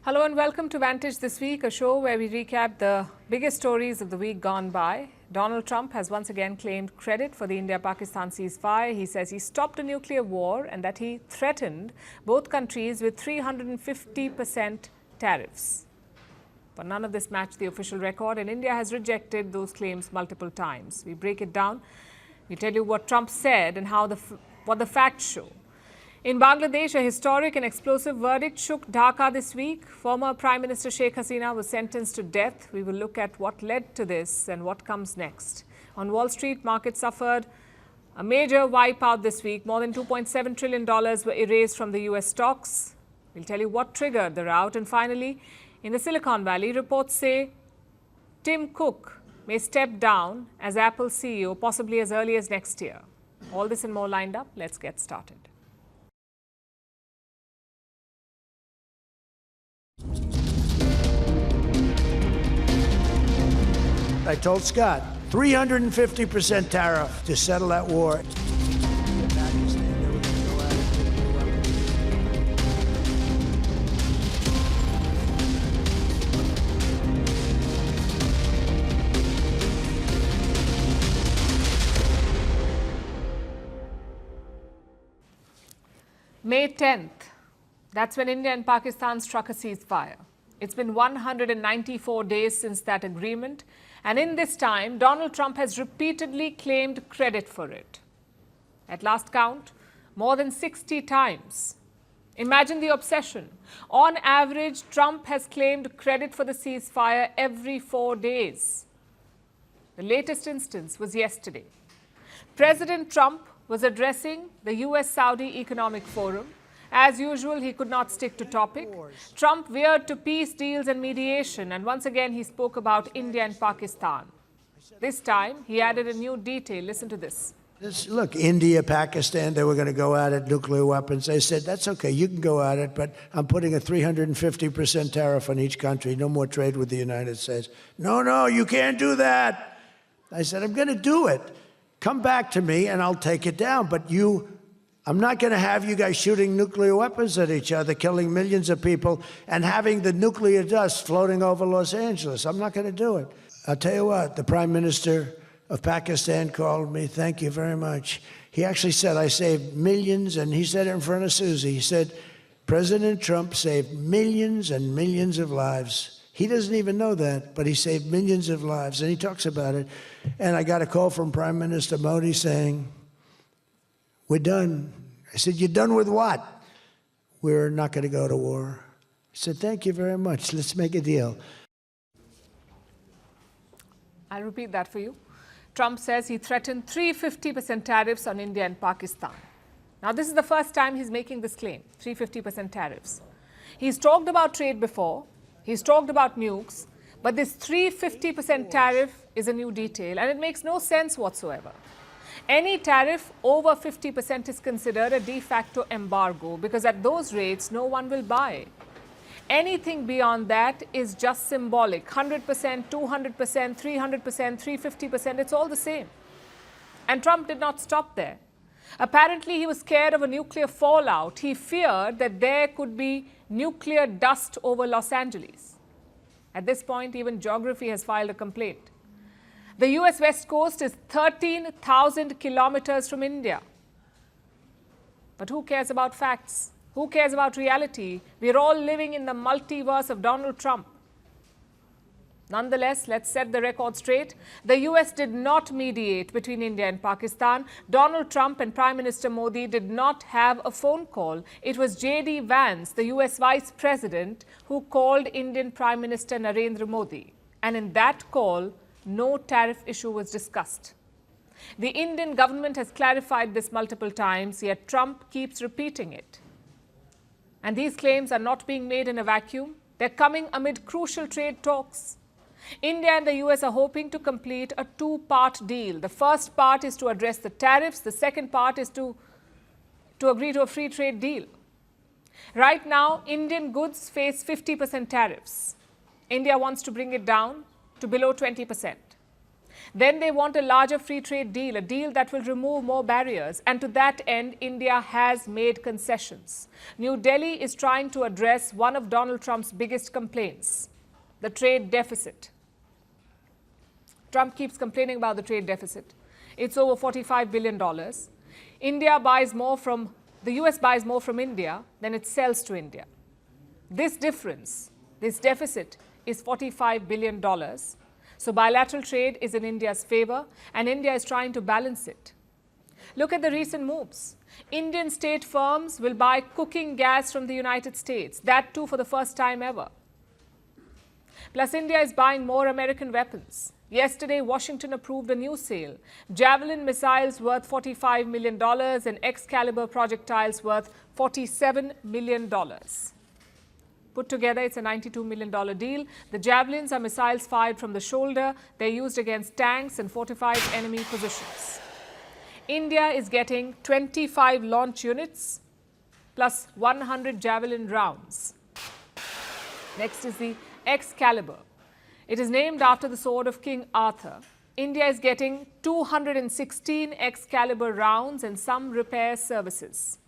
Hello and welcome to Vantage This Week, a show where we recap the biggest stories of the week gone by. Donald Trump has once again claimed credit for the India-Pakistan ceasefire. He says he stopped a nuclear war and that he threatened both countries with 350% tariffs. But none of this matched the official record, and India has rejected those claims multiple times. We break it down. We tell you what Trump said and what the facts show. In Bangladesh, a historic and explosive verdict shook Dhaka this week. Former Prime Minister Sheikh Hasina was sentenced to death. We will look at what led to this and what comes next. On Wall Street, markets suffered a major wipeout this week. More than $2.7 trillion were erased from the US stocks. We'll tell you what triggered the rout. And finally, in the Silicon Valley, reports say Tim Cook may step down as Apple CEO, possibly as early as next year. All this and more lined up. Let's get started. I told Scott, 350% tariff to settle that war. May 10th, that's when India and Pakistan struck a ceasefire. It's been 194 days since that agreement, and in this time, Donald Trump has repeatedly claimed credit for it. At last count, more than 60 times. Imagine the obsession. On average, Trump has claimed credit for the ceasefire every 4 days. The latest instance was yesterday. President Trump was addressing the US-Saudi Economic Forum. As usual, he could not stick to topic. Trump veered to peace deals and mediation, and once again he spoke about India and Pakistan. This time, he added a new detail. Listen to this. Look, India, Pakistan, they were going to go at it, nuclear weapons. They said, that's okay, you can go at it, but I'm putting a 350% tariff on each country. No more trade with the United States. No, you can't do that. I said, I'm going to do it. Come back to me and I'll take it down, but I'm not going to have you guys shooting nuclear weapons at each other, killing millions of people, and having the nuclear dust floating over Los Angeles. I'm not going to do it. I'll tell you what, the Prime Minister of Pakistan called me. Thank you very much. He actually said, I saved millions, and he said it in front of Susie. He said, President Trump saved millions and millions of lives. He doesn't even know that, but he saved millions of lives, and he talks about it. And I got a call from Prime Minister Modi saying, we're done. I said, you're done with what? We're not going to go to war. He said, thank you very much. Let's make a deal. I'll repeat that for you. Trump says he threatened 350% tariffs on India and Pakistan. Now, this is the first time he's making this claim, 350% tariffs. He's talked about trade before. He's talked about nukes. But this 350% tariff is a new detail, and it makes no sense whatsoever. Any tariff over 50% is considered a de facto embargo because at those rates, no one will buy. Anything beyond that is just symbolic. 100%, 200%, 300%, 350%, it's all the same. And Trump did not stop there. Apparently, he was scared of a nuclear fallout. He feared that there could be nuclear dust over Los Angeles. At this point, even geography has filed a complaint. The US West Coast is 13,000 kilometers from India. But who cares about facts? Who cares about reality? We're all living in the multiverse of Donald Trump. Nonetheless, let's set the record straight. The US did not mediate between India and Pakistan. Donald Trump and Prime Minister Modi did not have a phone call. It was J.D. Vance, the US Vice President, who called Indian Prime Minister Narendra Modi. And in that call, no tariff issue was discussed. The Indian government has clarified this multiple times, yet Trump keeps repeating it. And these claims are not being made in a vacuum. They're coming amid crucial trade talks. India and the US are hoping to complete a two-part deal. The first part is to address the tariffs. The second part is to agree to a free trade deal. Right now, Indian goods face 50% tariffs. India wants to bring it down to below 20%. Then they want a larger free trade deal, a deal that will remove more barriers. And to that end, India has made concessions. New Delhi is trying to address one of Donald Trump's biggest complaints, the trade deficit. Trump keeps complaining about the trade deficit. It's over $45 billion. The US buys more from India than it sells to India. This difference, this deficit, is $45 billion. So bilateral trade is in India's favor, and India is trying to balance it. Look at the recent moves. Indian state firms will buy cooking gas from the United States, that too for the first time ever. Plus, India is buying more American weapons. Yesterday, Washington approved a new sale. Javelin missiles worth $45 million and Excalibur projectiles worth $47 million. Put together, it's a $92 million deal. The Javelins are missiles fired from the shoulder. They're used against tanks and fortified enemy positions. India is getting 25 launch units plus 100 Javelin rounds. Next is the Excalibur. It is named after the sword of King Arthur. India is getting 216 Excalibur rounds and some repair services.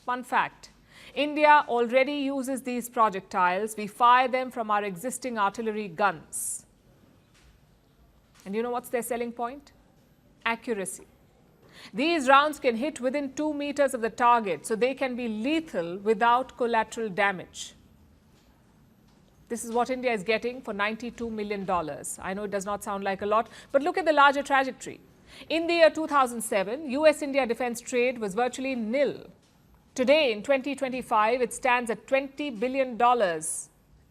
Fun fact, India already uses these projectiles. We fire them from our existing artillery guns. And you know what's their selling point? Accuracy. These rounds can hit within 2 meters of the target, so they can be lethal without collateral damage. This is what India is getting for $92 million. I know it does not sound like a lot, but look at the larger trajectory. In the year 2007, US-India defense trade was virtually nil. Today, in 2025, it stands at $20 billion,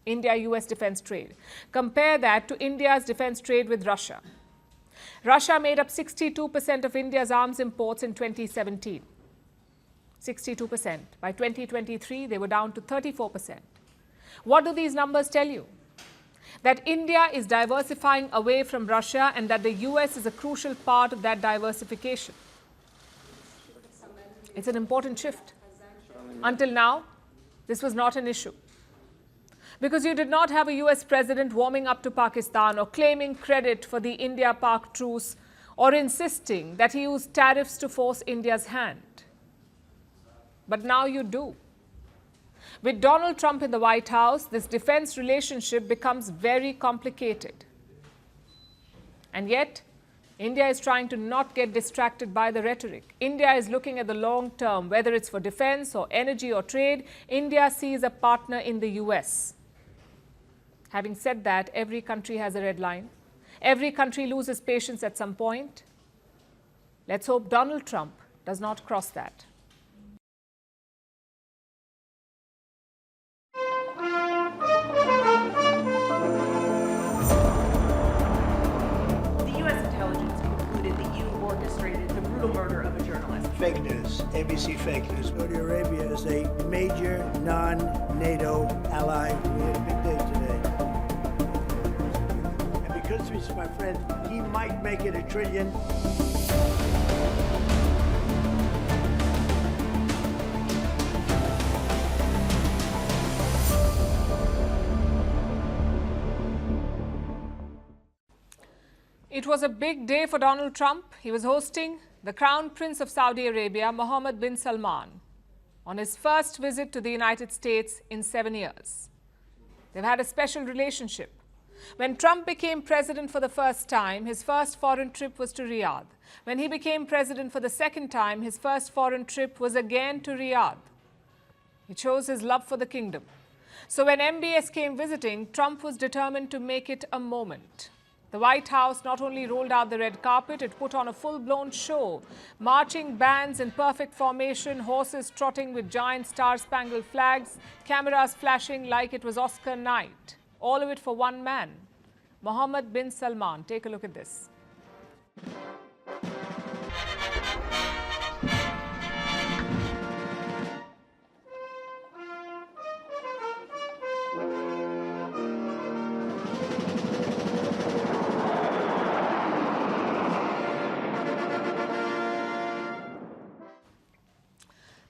India-US defense trade. Compare that to India's defense trade with Russia. Russia made up 62% of India's arms imports in 2017. 62%. By 2023, they were down to 34%. What do these numbers tell you? That India is diversifying away from Russia and that the US is a crucial part of that diversification. It's an important shift. Until now, this was not an issue. Because you did not have a US president warming up to Pakistan or claiming credit for the India-Pak truce or insisting that he used tariffs to force India's hand. But now you do. With Donald Trump in the White House, this defense relationship becomes very complicated. And yet, India is trying to not get distracted by the rhetoric. India is looking at the long term, whether it's for defense or energy or trade. India sees a partner in the US. Having said that, every country has a red line. Every country loses patience at some point. Let's hope Donald Trump does not cross that. Fake news, ABC fake news. Saudi Arabia is a major non-NATO ally. We had a big day today. And because he's my friend, he might make it $1 trillion. It was a big day for Donald Trump. He was hosting the Crown Prince of Saudi Arabia, Mohammed bin Salman, on his first visit to the United States in 7 years. They've had a special relationship. When Trump became president for the first time, his first foreign trip was to Riyadh. When he became president for the second time, his first foreign trip was again to Riyadh. He shows his love for the kingdom. So when MBS came visiting, Trump was determined to make it a moment. The White House not only rolled out the red carpet, it put on a full-blown show. Marching bands in perfect formation, horses trotting with giant star-spangled flags, cameras flashing like it was Oscar night. All of it for one man, Mohammed bin Salman. Take a look at this.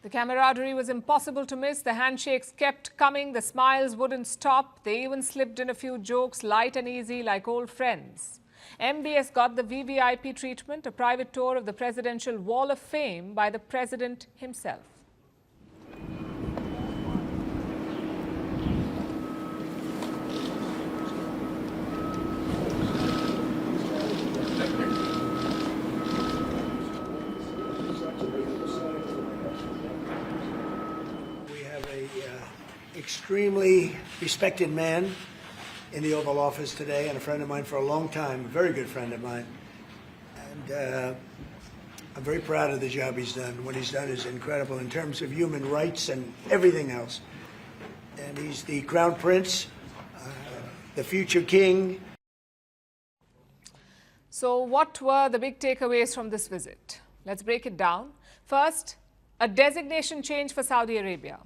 The camaraderie was impossible to miss. The handshakes kept coming. The smiles wouldn't stop. They even slipped in a few jokes, light and easy, like old friends. MBS got the VVIP treatment, a private tour of the Presidential Wall of Fame by the President himself. Extremely respected man in the Oval Office today, and a friend of mine for a long time, a very good friend of mine. And I'm very proud of the job he's done. What he's done is incredible in terms of human rights and everything else. And he's the Crown Prince, the future king. So what were the big takeaways from this visit? Let's break it down. First, a designation change for Saudi Arabia.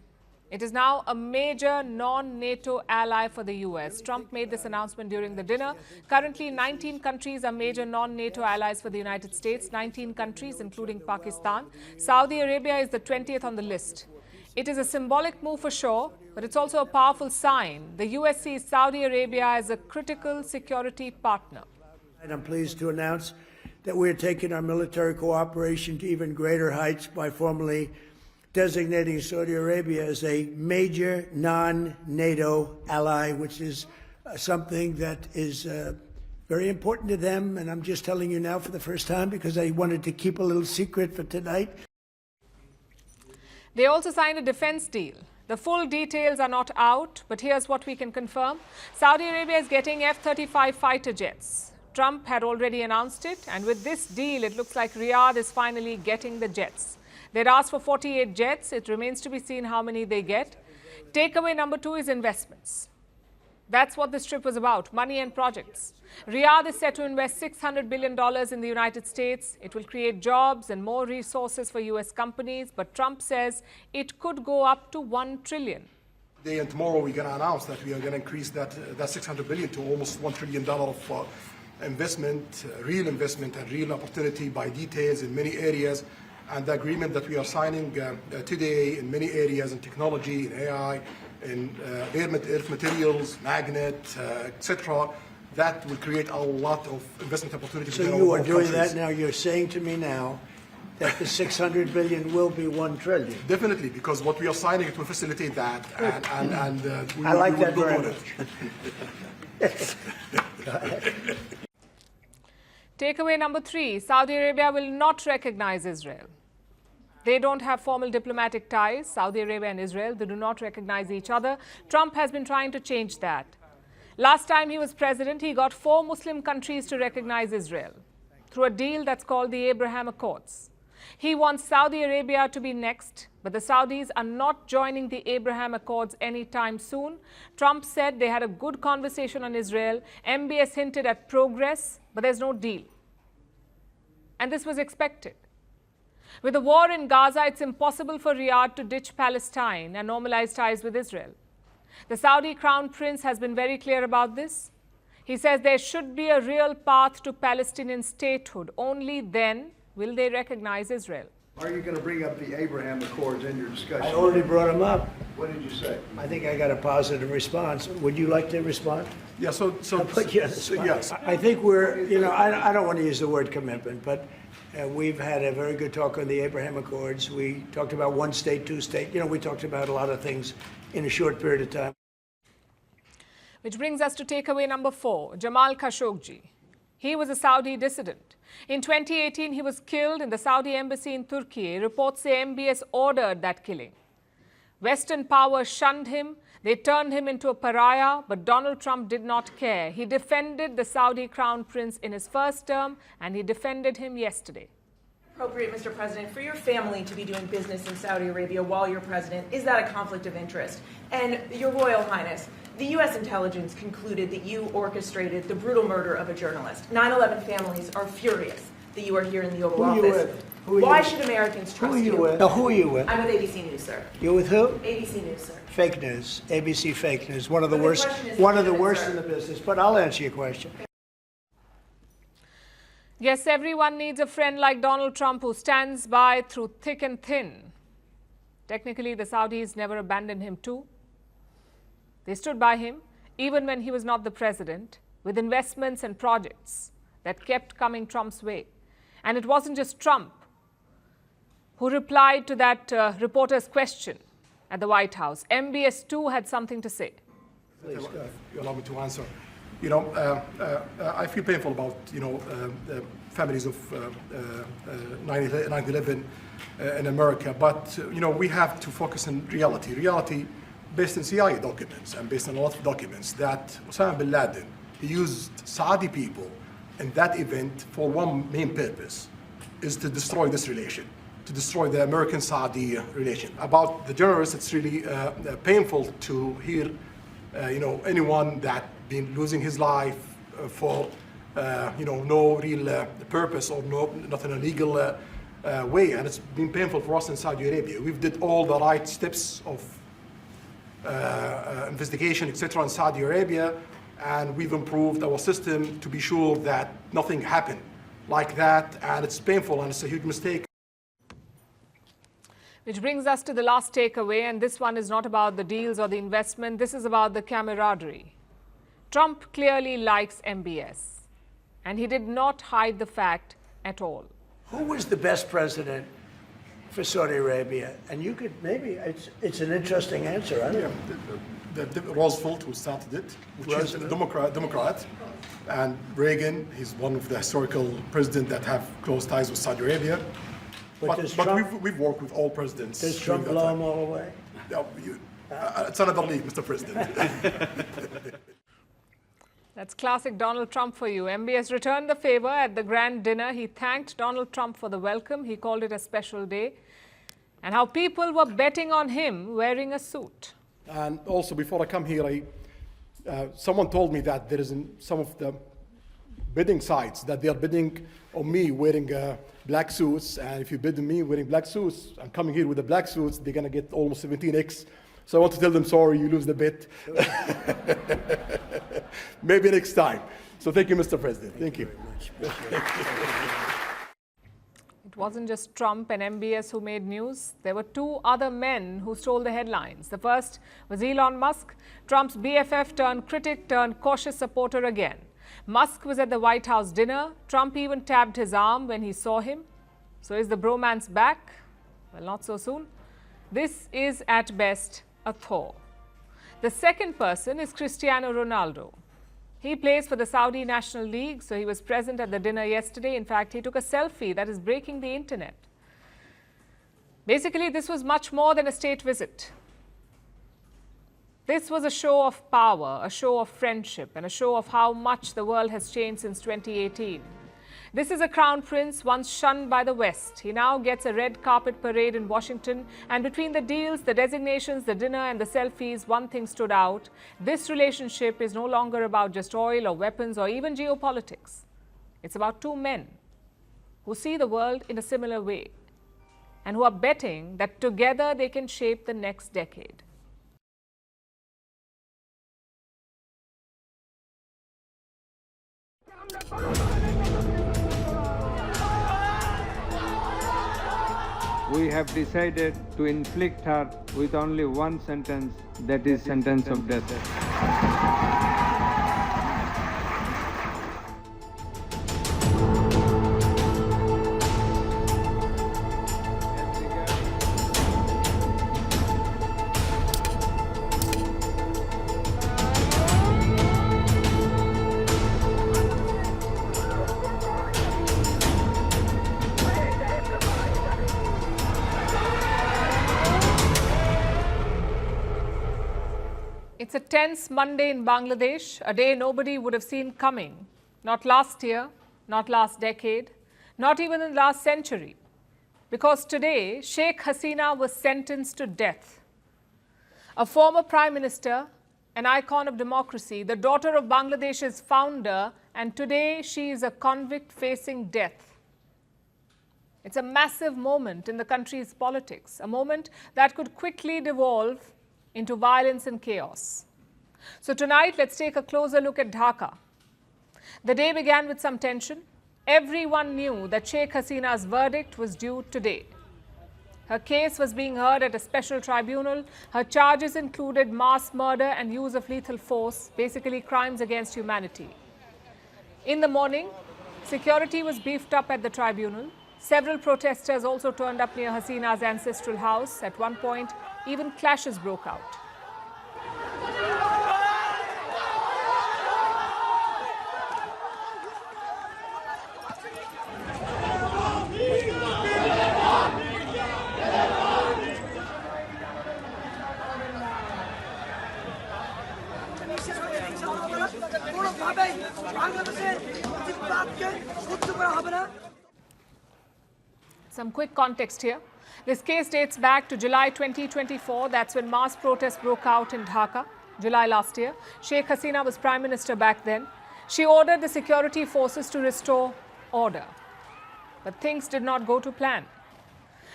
It is now a major non-NATO ally for the US. Trump made this announcement during the dinner. Currently, 19 countries are major non-NATO allies for the United States, 19 countries, including Pakistan. Saudi Arabia is the 20th on the list. It is a symbolic move for sure, but it's also a powerful sign. The US sees Saudi Arabia as a critical security partner. And I'm pleased to announce that we're taking our military cooperation to even greater heights by formally designating Saudi Arabia as a major non-NATO ally, which is something that is very important to them. And I'm just telling you now for the first time because I wanted to keep a little secret for tonight. They also signed a defense deal. The full details are not out, but here's what we can confirm. Saudi Arabia is getting F-35 fighter jets. Trump had already announced it, and with this deal, it looks like Riyadh is finally getting the jets. They'd asked for 48 jets. It remains to be seen how many they get. Takeaway number 2 is investments. That's what this trip was about, money and projects. Riyadh is set to invest $600 billion in the United States. It will create jobs and more resources for US companies, but Trump says it could go up to $1 trillion. Today and tomorrow we're going to announce that we are going to increase that $600 billion to almost $1 trillion of investment, real investment and real opportunity by details in many areas. And the agreement that we are signing today in many areas in technology, in AI, in earth materials, magnet, etc., that will create a lot of investment opportunities. So you are doing that now. You're saying to me now that the $600 billion will be $1 trillion. Definitely, because what we are signing, it will facilitate that. And I like that very much. Takeaway number 3, Saudi Arabia will not recognize Israel. They don't have formal diplomatic ties. Saudi Arabia and Israel, they do not recognize each other. Trump has been trying to change that. Last time he was president, he got 4 Muslim countries to recognize Israel through a deal that's called the Abraham Accords. He wants Saudi Arabia to be next, but the Saudis are not joining the Abraham Accords anytime soon. Trump said they had a good conversation on Israel. MBS hinted at progress, but there's no deal. And this was expected. With the war in Gaza, it's impossible for Riyadh to ditch Palestine and normalize ties with Israel. The Saudi Crown Prince has been very clear about this. He says there should be a real path to Palestinian statehood. Only then will they recognize Israel. Are you going to bring up the Abraham Accords in your discussion? I already brought them up. What did you say? I think I got a positive response. Would you like to respond? yeah, so I'll put you on the spot. yes. I think we're, I don't want to use the word commitment, but we've had a very good talk on the Abraham Accords. We talked about 1 state, 2 state. We talked about a lot of things in a short period of time. Which brings us to takeaway number 4, Jamal Khashoggi. He was a Saudi dissident. In 2018, he was killed in the Saudi embassy in Turkey. Reports say MBS ordered that killing. Western powers shunned him. They turned him into a pariah, but Donald Trump did not care. He defended the Saudi Crown Prince in his first term, and he defended him yesterday. Appropriate, Mr. President, for your family to be doing business in Saudi Arabia while you're president, is that a conflict of interest? And Your Royal Highness, the U.S. intelligence concluded that you orchestrated the brutal murder of a journalist. 9/11 families are furious that you are here in the Oval Office. Who are you with? Why should Americans trust Who are you with? No, who are you with? I'm with ABC News, sir. You with who? ABC News, sir. Fake news. ABC fake news. One of the But the worst. question is One of the legitimate, worst sir. in the business. But I'll answer your question. Yes, everyone needs a friend like Donald Trump who stands by through thick and thin. Technically, the Saudis never abandoned him too. They stood by him even when he was not the president, with investments and projects. that kept coming Trump's way. And it wasn't just Trump who replied to that reporter's question at the White House. MBS too had something to say. Please, you allow me to answer. You know, I feel painful about, the families of 9/11 in America, but, we have to focus on reality. Reality based on CIA documents and based on a lot of documents that Osama bin Laden, he used Saudi people in that event for one main purpose, is to destroy this relation, to destroy the American-Saudi relation. About the journalists, it's really painful to hear, anyone that been losing his life for, no real purpose or not in a legal way. And it's been painful for us in Saudi Arabia. We've did all the right steps of investigation, etc. in Saudi Arabia, and we've improved our system to be sure that nothing happened like that. And it's painful and it's a huge mistake. Which brings us to the last takeaway, and this one is not about the deals or the investment. This is about the camaraderie. Trump clearly likes MBS, and he did not hide the fact at all. Who was the best president for Saudi Arabia? And you could maybe, it's an interesting answer. I don't know. The Roosevelt, who started it, which is a Democrat, and Reagan, he's one of the historical presidents that have close ties with Saudi Arabia. But we've worked with all presidents. Does Trump blow them all away? No, it's another league, Mr. President. That's classic Donald Trump for you. MBS returned the favor at the grand dinner. He thanked Donald Trump for the welcome. He called it a special day. And how people were betting on him wearing a suit. And also, before I come here, someone told me that there is some of the bidding sites that they are bidding on me wearing black suits. And if you bid on me wearing black suits, I'm coming here with the black suits, they're going to get almost 17x. So I want to tell them, sorry, you lose the bet. Maybe next time. So thank you, Mr. President. Thank you. It wasn't just Trump and MBS who made news. There were two other men who stole the headlines. The first was Elon Musk, Trump's BFF turned critic turned cautious supporter again. Musk was at the White House dinner. Trump even tapped his arm when he saw him. So is the bromance back? Well, not so soon. This is at best a thaw. The second person is Cristiano Ronaldo. He plays for the Saudi National League, so he was present at the dinner yesterday. In fact, he took a selfie that is breaking the internet. Basically, this was much more than a state visit. This was a show of power, a show of friendship, and a show of how much the world has changed since 2018. This is a crown prince once shunned by the West. He now gets a red carpet parade in Washington. And between the deals, the designations, the dinner and the selfies, one thing stood out. This relationship is no longer about just oil or weapons or even geopolitics. It's about two men who see the world in a similar way and who are betting that together they can shape the next decade. We have decided to inflict her with only one sentence, that is sentence of death. It's a tense Monday in Bangladesh, a day nobody would have seen coming. Not last year, not last decade, not even in the last century. Because today, Sheikh Hasina was sentenced to death. A former prime minister, an icon of democracy, the daughter of Bangladesh's founder, and today she is a convict facing death. It's a massive moment in the country's politics, a moment that could quickly devolve into violence and chaos. So tonight, let's take a closer look at Dhaka. The day began with some tension. Everyone knew that Sheikh Hasina's verdict was due today. Her case was being heard at a special tribunal. Her charges included mass murder and use of lethal force, basically crimes against humanity. In the morning, Security was beefed up at the tribunal. Several protesters also turned up near Hasina's ancestral house. At one point, even clashes broke out. Some quick context here. This case dates back to July 2024. That's when mass protests broke out in Dhaka, July last year. Sheikh Hasina was Prime Minister back then. She ordered the security forces to restore order. But things did not go to plan.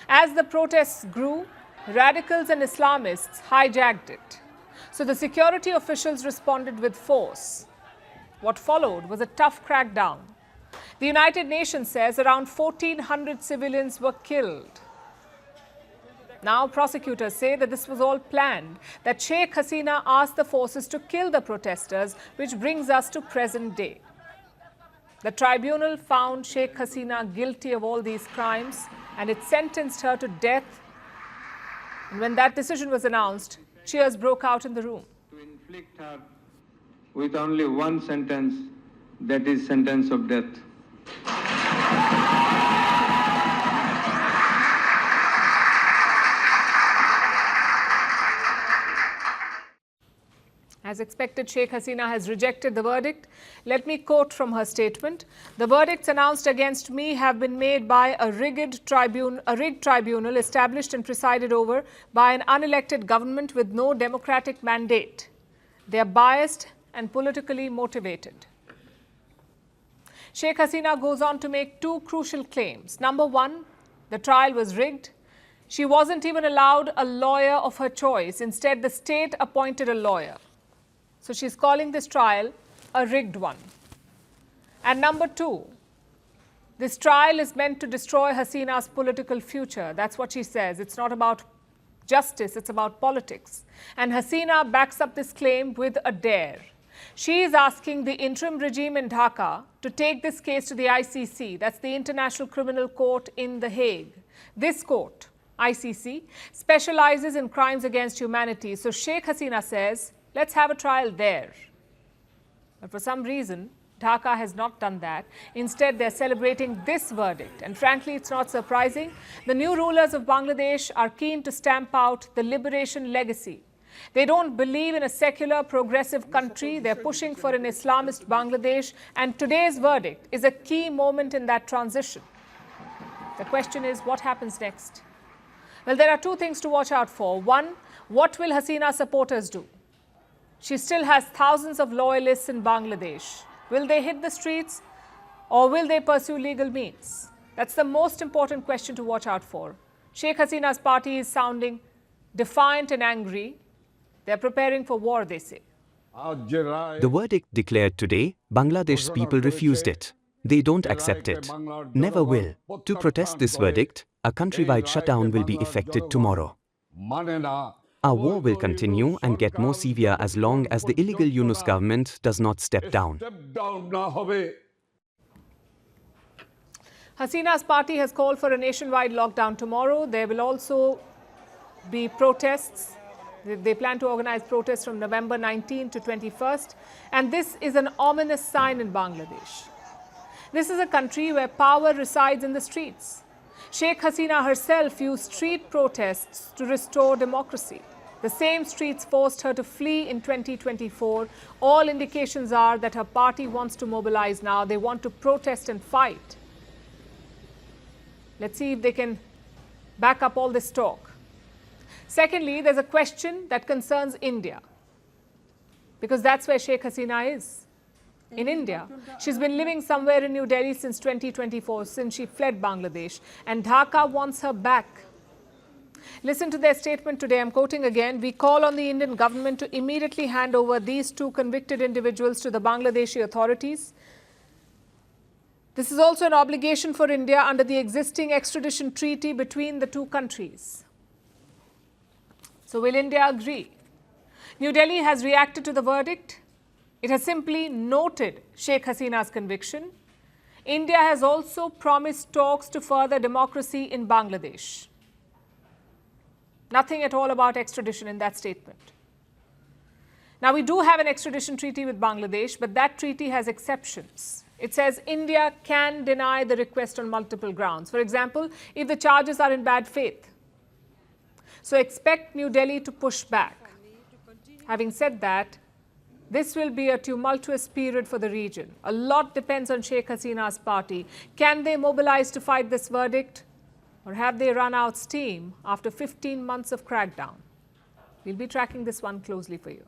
As the protests grew, radicals and Islamists hijacked it. So the security officials responded with force. What followed was a tough crackdown. The United Nations says around 1,400 civilians were killed. Now prosecutors say that this was all planned, that Sheikh Hasina asked the forces to kill the protesters, which brings us to present day. The tribunal found Sheikh Hasina guilty of all these crimes and it sentenced her to death. And when that decision was announced, cheers broke out in the room. To inflict her with only one sentence, that is sentence of death. As expected, Sheikh Hasina has rejected the verdict. Let me quote from her statement. The verdicts announced against me have been made by a rigged tribunal established and presided over by an unelected government with no democratic mandate. They are biased and politically motivated. Sheikh Hasina goes on to make two crucial claims. Number one, the trial was rigged. She wasn't even allowed a lawyer of her choice. Instead, the state appointed a lawyer. So she's calling this trial a rigged one. And number two, this trial is meant to destroy Hasina's political future. That's what she says. It's not about justice, it's about politics. And Hasina backs up this claim with a dare. She is asking the interim regime in Dhaka to take this case to the ICC. That's the International Criminal Court in The Hague. This court, ICC, specializes in crimes against humanity. So Sheikh Hasina says, let's have a trial there. But for some reason, Dhaka has not done that. Instead, they're celebrating this verdict. And frankly, it's not surprising. The new rulers of Bangladesh are keen to stamp out the liberation legacy. They don't believe in a secular, progressive country. They're pushing for an Islamist Bangladesh. And today's verdict is a key moment in that transition. The question is, what happens next? Well, there are two things to watch out for. One, what will Hasina supporters do? She still has thousands of loyalists in Bangladesh. Will they hit the streets or will they pursue legal means? That's the most important question to watch out for. Sheikh Hasina's party is sounding defiant and angry. They're preparing for war, they say. The verdict declared today, Bangladesh's people refused it. They don't accept it. Never will. To protest this verdict, a countrywide shutdown will be effected tomorrow. Our war will continue and get more severe as long as the illegal Yunus government does not step down. Hasina's party has called for a nationwide lockdown tomorrow. There will also be protests. They plan to organize protests from November 19 to 21st. And this is an ominous sign in Bangladesh. This is a country where power resides in the streets. Sheikh Hasina herself used street protests to restore democracy. The same streets forced her to flee in 2024. All indications are that her party wants to mobilize now. They want to protest and fight. Let's see if they can back up all this talk. Secondly, there's a question that concerns India, because that's where Sheikh Hasina is. In India. She's been living somewhere in New Delhi since 2024, since she fled Bangladesh, and Dhaka wants her back. Listen to their statement today. I'm quoting again. We call on the Indian government to immediately hand over these two convicted individuals to the Bangladeshi authorities. This is also an obligation for India under the existing extradition treaty between the two countries. So will India agree? New Delhi has reacted to the verdict. It has simply noted Sheikh Hasina's conviction. India has also promised talks to further democracy in Bangladesh. Nothing at all about extradition in that statement. Now, we do have an extradition treaty with Bangladesh, but that treaty has exceptions. It says India can deny the request on multiple grounds. For example, if the charges are in bad faith. So expect New Delhi to push back. Having said that, this will be a tumultuous period for the region. A lot depends on Sheikh Hasina's party. Can they mobilize to fight this verdict? Or have they run out steam after 15 months of crackdown? We'll be tracking this one closely for you.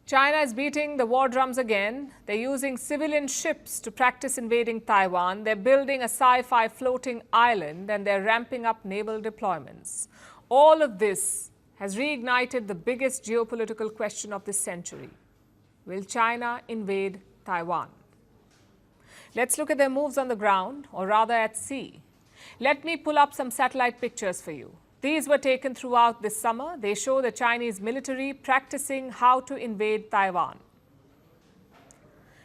China is beating the war drums again. They're using civilian ships to practice invading Taiwan. They're building a sci-fi floating island and they're ramping up naval deployments. All of this has reignited the biggest geopolitical question of this century. Will China invade Taiwan? Let's look at their moves on the ground, or rather at sea. Let me pull up some satellite pictures for you. These were taken throughout this summer. They show the Chinese military practicing how to invade Taiwan.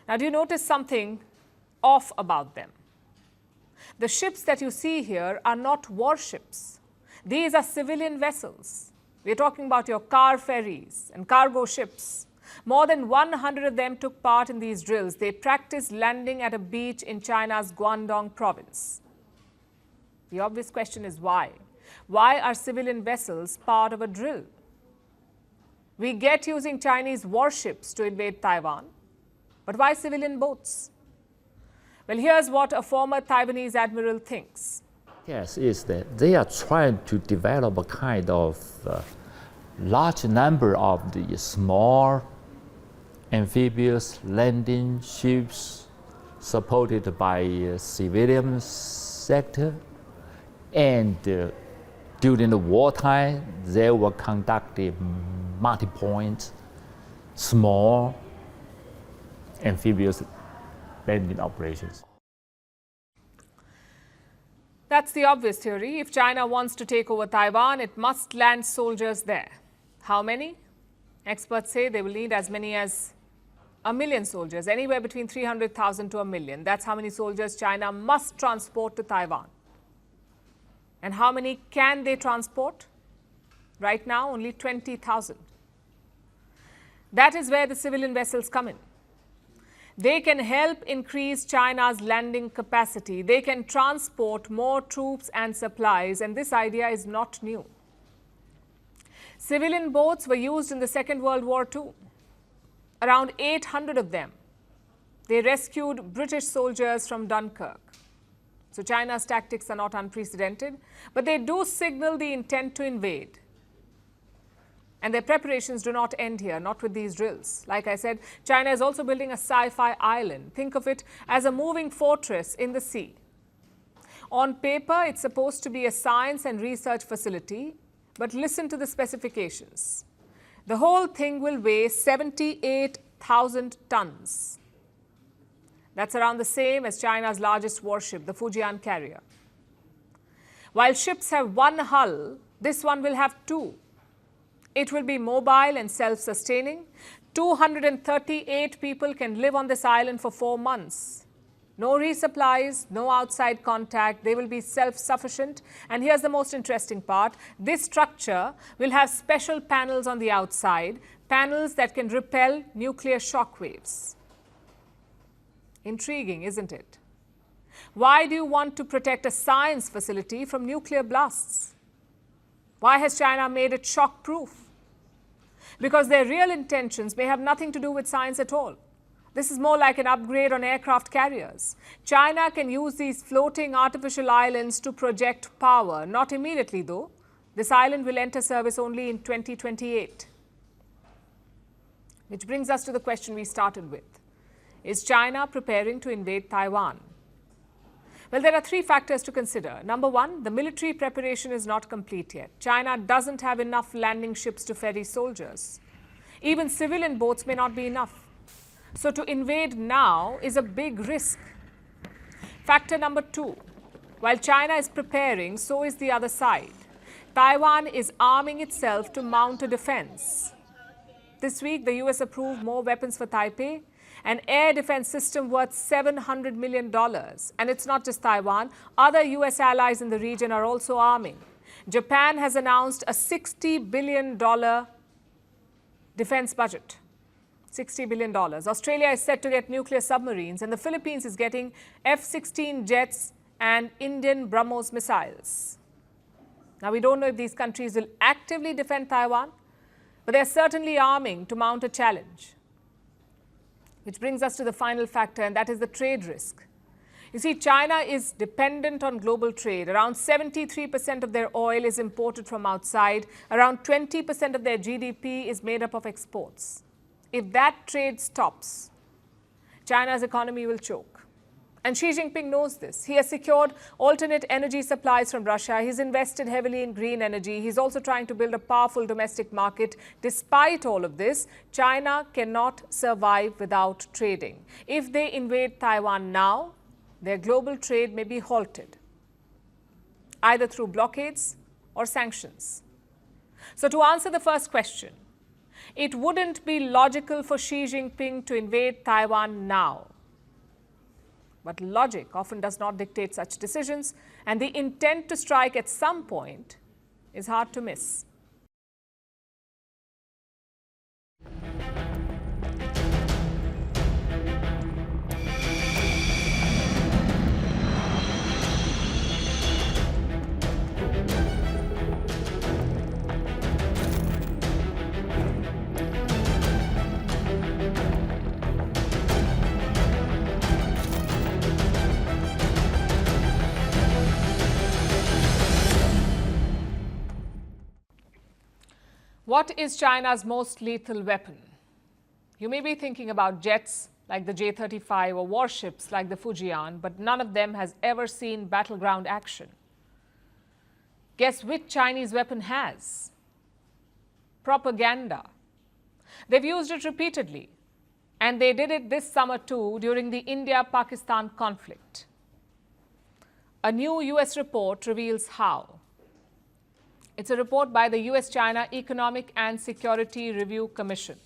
Now, do you notice something off about them? The ships that you see here are not warships. These are civilian vessels. We're talking about your car ferries and cargo ships. More than 100 of them took part in these drills. They practiced landing at a beach in China's Guangdong province. The obvious question is why? Why are civilian vessels part of a drill? We get using Chinese warships to invade Taiwan, but why civilian boats? Well, here's what a former Taiwanese admiral thinks. Yes, is that they are trying to develop a kind of large number of the small amphibious landing ships supported by civilian sector, and during the wartime, they will conduct the multi-point, small amphibious landing operations. That's the obvious theory. If China wants to take over Taiwan, it must land soldiers there. How many? Experts say they will need as many as 1 million soldiers, anywhere between 300,000 to 1 million. That's how many soldiers China must transport to Taiwan. And how many can they transport? Right now, only 20,000. That is where the civilian vessels come in. They can help increase China's landing capacity. They can transport more troops and supplies, and this idea is not new. Civilian boats were used in the Second World War too. Around 800 of them. They rescued British soldiers from Dunkirk. So China's tactics are not unprecedented, but they do signal the intent to invade. And their preparations do not end here, not with these drills. Like I said, China is also building a sci-fi island. Think of it as a moving fortress in the sea. On paper, it's supposed to be a science and research facility, but listen to the specifications. The whole thing will weigh 78,000 tons. That's around the same as China's largest warship, the Fujian carrier. While ships have one hull, this one will have two. It will be mobile and self-sustaining. 238 people can live on this island for 4 months. No resupplies, no outside contact. They will be self-sufficient. And here's the most interesting part. This structure will have special panels on the outside, panels that can repel nuclear shock waves. Intriguing, isn't it? Why do you want to protect a science facility from nuclear blasts? Why has China made it shock-proof? Because their real intentions may have nothing to do with science at all. This is more like an upgrade on aircraft carriers. China can use these floating artificial islands to project power, not immediately though, This island will enter service only in 2028. Which brings us to the question we started with. Is China preparing to invade Taiwan? Well, there are three factors to consider. Number one, the military preparation is not complete yet. China doesn't have enough landing ships to ferry soldiers. Even civilian boats may not be enough. So to invade now is a big risk. Factor number two, while China is preparing, so is the other side. Taiwan is arming itself to mount a defense. This week, the US approved more weapons for Taipei, an air defense system worth $700 million. And it's not just Taiwan. Other US allies in the region are also arming. Japan has announced a $60 billion defense budget. $60 billion. Australia is set to get nuclear submarines, and the Philippines is getting F-16 jets and Indian BrahMos missiles. Now, we don't know if these countries will actively defend Taiwan, but they're certainly arming to mount a challenge. Which brings us to the final factor, and that is the trade risk. You see, China is dependent on global trade. Around 73% of their oil is imported from outside. Around 20% of their GDP is made up of exports. If that trade stops, China's economy will choke. And Xi Jinping knows this. He has secured alternate energy supplies from Russia. He's invested heavily in green energy. He's also trying to build a powerful domestic market. Despite all of this, China cannot survive without trading. If they invade Taiwan now, their global trade may be halted, either through blockades or sanctions. So to answer the first question, it wouldn't be logical for Xi Jinping to invade Taiwan now. But logic often does not dictate such decisions, and the intent to strike at some point is hard to miss. What is China's most lethal weapon? You may be thinking about jets like the J-35 or warships like the Fujian, but none of them has ever seen battleground action. Guess which Chinese weapon has? Propaganda. They've used it repeatedly, and they did it this summer too during the India-Pakistan conflict. A new US report reveals how. It's a report by the US-China Economic and Security Review Commission.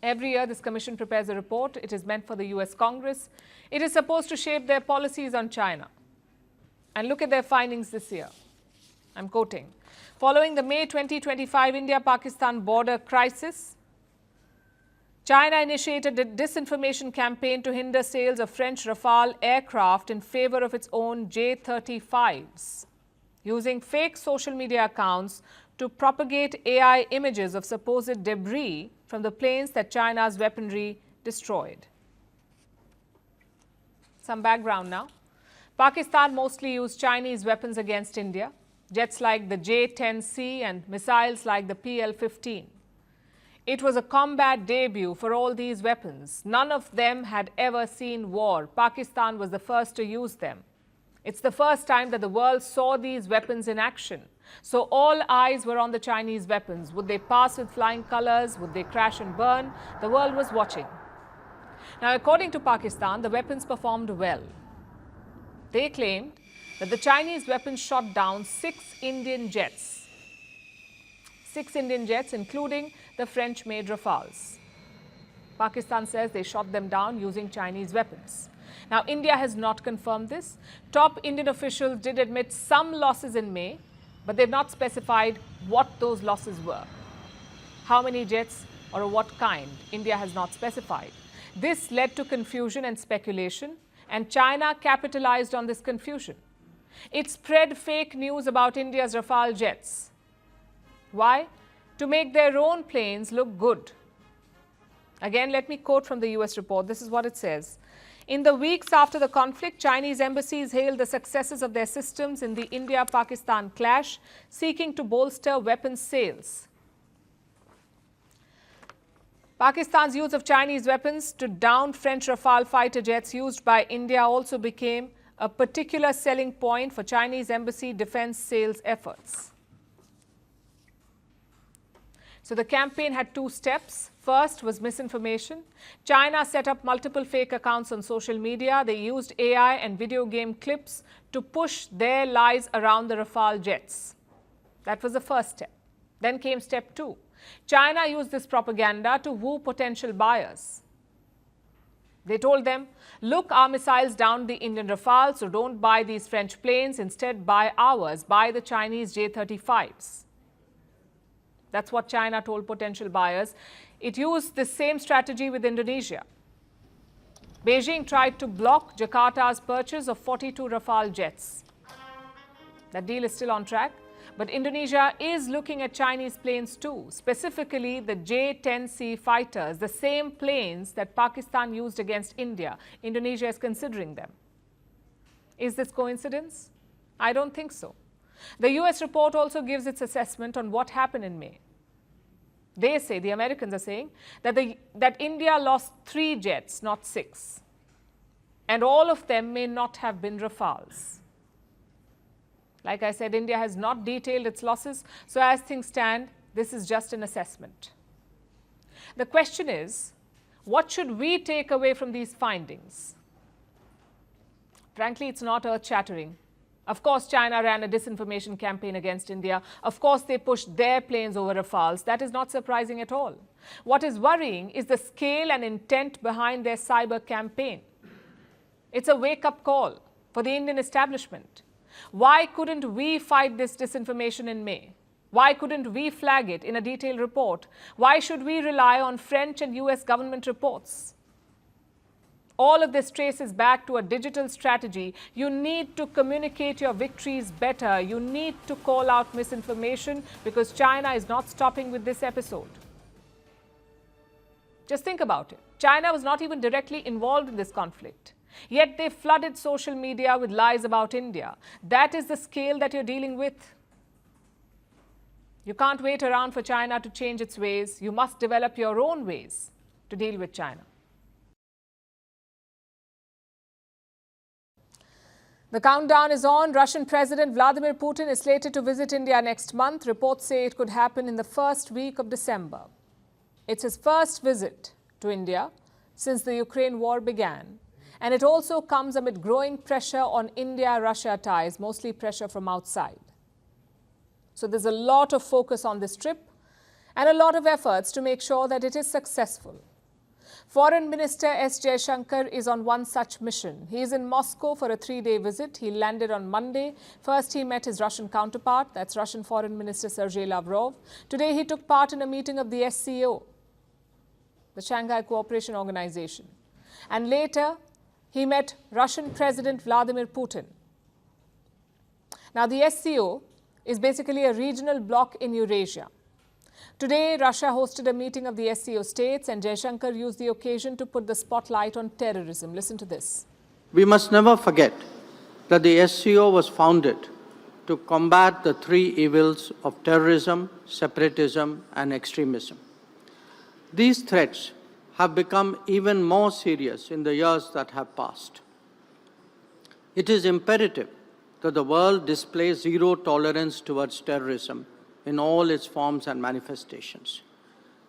Every year, this commission prepares a report. It is meant for the US Congress. It is supposed to shape their policies on China. And look at their findings this year. I'm quoting. Following the May 2025 India-Pakistan border crisis, China initiated a disinformation campaign to hinder sales of French Rafale aircraft in favor of its own J-35s. Using fake social media accounts to propagate AI images of supposed debris from the planes that China's weaponry destroyed. Some background now. Pakistan mostly used Chinese weapons against India, jets like the J-10C and missiles like the PL-15. It was a combat debut for all these weapons. None of them had ever seen war. Pakistan was the first to use them. It's the first time that the world saw these weapons in action. So all eyes were on the Chinese weapons. Would they pass with flying colors? Would they crash and burn? The world was watching. Now, according to Pakistan, the weapons performed well. They claimed that the Chinese weapons shot down 6 Indian jets. 6 Indian jets, including the French-made Rafales. Pakistan says they shot them down using Chinese weapons. Now, India has not confirmed this. Top Indian officials did admit some losses in May, but they've not specified what those losses were. How many jets or what kind? India has not specified. This led to confusion and speculation, and China capitalized on this confusion. It spread fake news about India's Rafale jets. Why? To make their own planes look good. Again, let me quote from the US report. This is what it says. In the weeks after the conflict, Chinese embassies hailed the successes of their systems in the India-Pakistan clash, seeking to bolster weapons sales. Pakistan's use of Chinese weapons to down French Rafale fighter jets used by India also became a particular selling point for Chinese embassy defense sales efforts. So the campaign had two steps. First was misinformation. China set up multiple fake accounts on social media. They used AI and video game clips to push their lies around the Rafale jets. That was the first step. Then came step two. China used this propaganda to woo potential buyers. They told them, look, our missiles downed the Indian Rafale, so don't buy these French planes. Instead, buy ours. Buy the Chinese J-35s. That's what China told potential buyers. It used the same strategy with Indonesia. Beijing tried to block Jakarta's purchase of 42 Rafale jets. That deal is still on track. But Indonesia is looking at Chinese planes too, specifically the J-10C fighters, the same planes that Pakistan used against India. Indonesia is considering them. Is this coincidence? I don't think so. The US report also gives its assessment on what happened in May. They say, the Americans are saying, that India lost 3 jets, not 6. And all of them may not have been Rafales. Like I said, India has not detailed its losses. So as things stand, this is just an assessment. The question is, what should we take away from these findings? Frankly, it's not earth-shattering. Of course, China ran a disinformation campaign against India. Of course, they pushed their planes over Rafales. That is not surprising at all. What is worrying is the scale and intent behind their cyber campaign. It's a wake-up call for the Indian establishment. Why couldn't we fight this disinformation in May? Why couldn't we flag it in a detailed report? Why should we rely on French and US government reports? All of this traces back to a digital strategy. You need to communicate your victories better. You need to call out misinformation because China is not stopping with this episode. Just think about it. China was not even directly involved in this conflict. Yet they flooded social media with lies about India. That is the scale that you're dealing with. You can't wait around for China to change its ways. You must develop your own ways to deal with China. The countdown is on. Russian President Vladimir Putin is slated to visit India next month. Reports say it could happen in the first week of December. It's his first visit to India since the Ukraine war began. And it also comes amid growing pressure on India-Russia ties, mostly pressure from outside. So there's a lot of focus on this trip and a lot of efforts to make sure that it is successful. Foreign Minister S. Jaishankar is on one such mission. He is in Moscow for a 3-day visit. He landed on Monday. First, he met his Russian counterpart, that's Russian Foreign Minister Sergei Lavrov. Today, he took part in a meeting of the SCO, the Shanghai Cooperation Organization. And later, he met Russian President Vladimir Putin. Now, the SCO is basically a regional bloc in Eurasia. Today, Russia hosted a meeting of the SCO states, and Jaishankar used the occasion to put the spotlight on terrorism. Listen to this. We must never forget that the SCO was founded to combat the 3 evils of terrorism, separatism, and extremism. These threats have become even more serious in the years that have passed. It is imperative that the world display zero tolerance towards terrorism in all its forms and manifestations.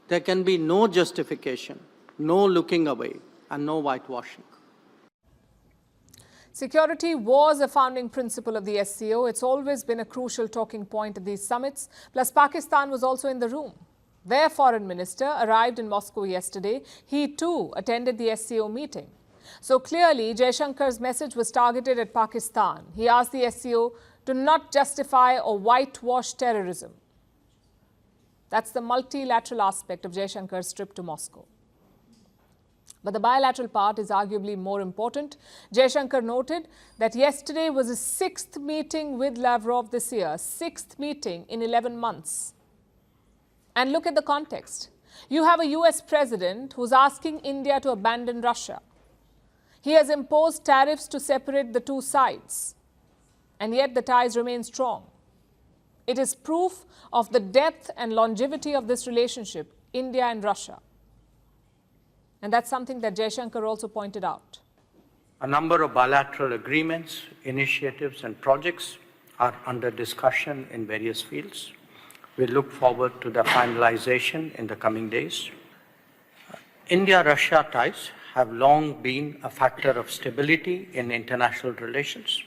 There can be no justification, no looking away, and no whitewashing. Security was a founding principle of the SCO. It's always been a crucial talking point at these summits. Plus, Pakistan was also in the room. Their foreign minister arrived in Moscow yesterday. He too attended the SCO meeting. So clearly, Jaishankar's message was targeted at Pakistan. He asked the SCO to not justify or whitewash terrorism. That's the multilateral aspect of Jaishankar's trip to Moscow. But the bilateral part is arguably more important. Jaishankar noted that yesterday was his 6th meeting with Lavrov this year, 6th meeting in 11 months. And look at the context. You have a US president who's asking India to abandon Russia. He has imposed tariffs to separate the two sides, and yet the ties remain strong. It is proof of the depth and longevity of this relationship, India and Russia. And that's something that Jaishankar also pointed out. A number of bilateral agreements, initiatives, and projects are under discussion in various fields. We look forward to their finalization in the coming days. India-Russia ties have long been a factor of stability in international relations.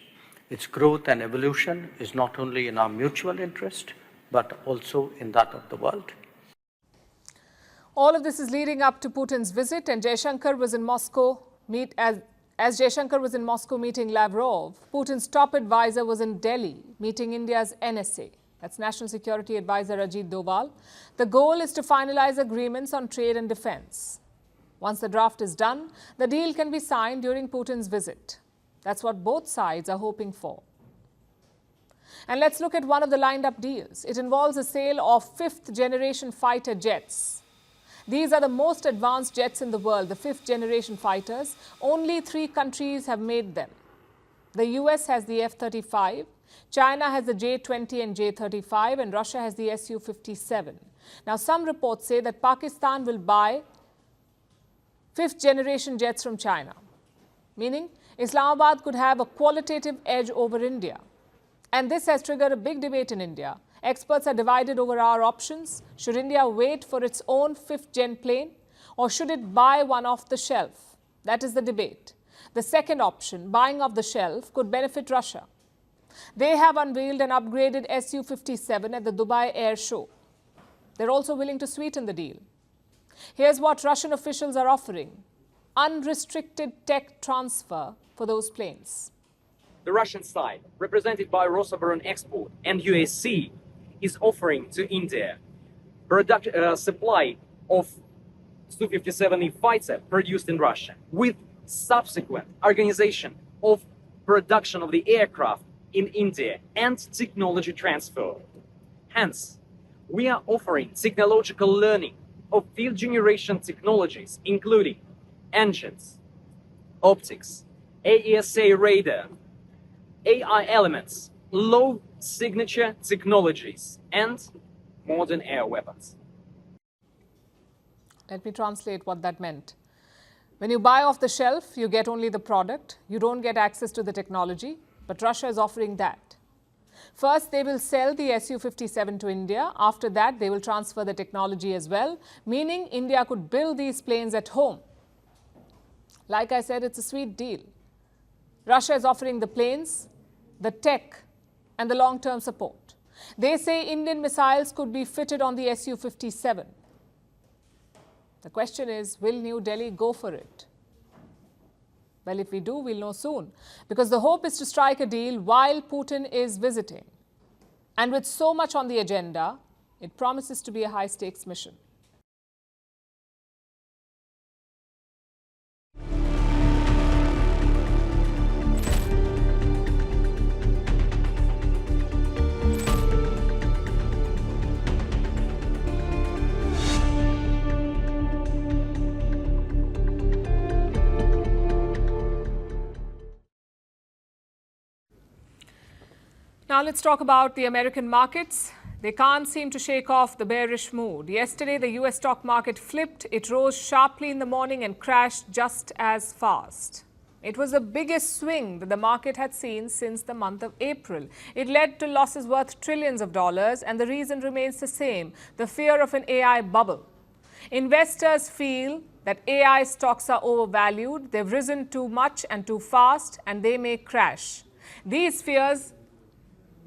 Its growth and evolution is not only in our mutual interest, but also in that of the world. All of this is leading up to Putin's visit, and Jaishankar was in Moscow as Jaishankar was in Moscow meeting Lavrov. Putin's top advisor was in Delhi meeting India's NSA. That's National Security Advisor Ajit Doval. The goal is to finalize agreements on trade and defense. Once the draft is done, the deal can be signed during Putin's visit. That's what both sides are hoping for. And let's look at one of the lined up deals. It involves a sale of fifth-generation fighter jets. These are the most advanced jets in the world, the fifth-generation fighters. Only 3 countries have made them. The US has the F-35, China has the J-20 and J-35, and Russia has the Su-57. Now, some reports say that Pakistan will buy fifth-generation jets from China, meaning Islamabad could have a qualitative edge over India. And this has triggered a big debate in India. Experts are divided over our options. Should India wait for its own fifth-gen plane, or should it buy one off the shelf? That is the debate. The second option, buying off the shelf, could benefit Russia. They have unveiled an upgraded Su-57 at the Dubai Air Show. They're also willing to sweeten the deal. Here's what Russian officials are offering: unrestricted tech transfer for those planes. The Russian side, represented by Rosoboronexport and USC, is offering to India supply of Su-57 fighter produced in Russia, with subsequent organization of production of the aircraft in India and technology transfer. Hence, we are offering technological learning of field generation technologies, including engines, optics, AESA radar, AI elements, low signature technologies, and modern air weapons. Let me translate what that meant. When you buy off the shelf, you get only the product. You don't get access to the technology, but Russia is offering that. First, they will sell the Su-57 to India. After that, they will transfer the technology as well, meaning India could build these planes at home. Like I said, it's a sweet deal. Russia is offering the planes, the tech, and the long-term support. They say Indian missiles could be fitted on the Su-57. The question is, will New Delhi go for it? Well, if we do, we'll know soon, because the hope is to strike a deal while Putin is visiting. And with so much on the agenda, it promises to be a high-stakes mission. Now let's talk about the American markets. They can't seem to shake off the bearish mood. Yesterday, the US stock market flipped. It rose sharply in the morning and crashed just as fast. It was the biggest swing that the market had seen since the month of April. It led to losses worth trillions of dollars, and the reason remains the same: the fear of an AI bubble. Investors feel that AI stocks are overvalued, they've risen too much and too fast, and they may crash. These fears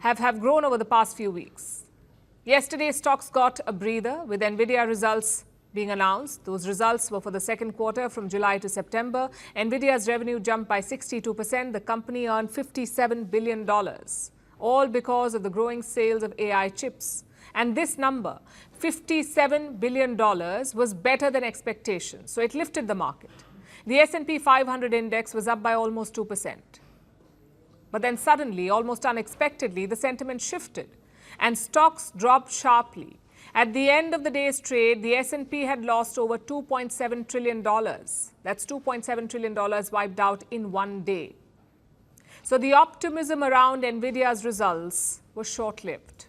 have grown over the past few weeks. Yesterday, stocks got a breather with NVIDIA results being announced. Those results were for the second quarter from July to September. NVIDIA's revenue jumped by 62%. The company earned $57 billion, all because of the growing sales of AI chips. And this number, $57 billion, was better than expectations. So it lifted the market. The S&P 500 index was up by almost 2%. But then suddenly, almost unexpectedly, the sentiment shifted and stocks dropped sharply. At the end of the day's trade, the S&P had lost over $2.7 trillion. That's $2.7 trillion wiped out in one day. So the optimism around NVIDIA's results was short-lived.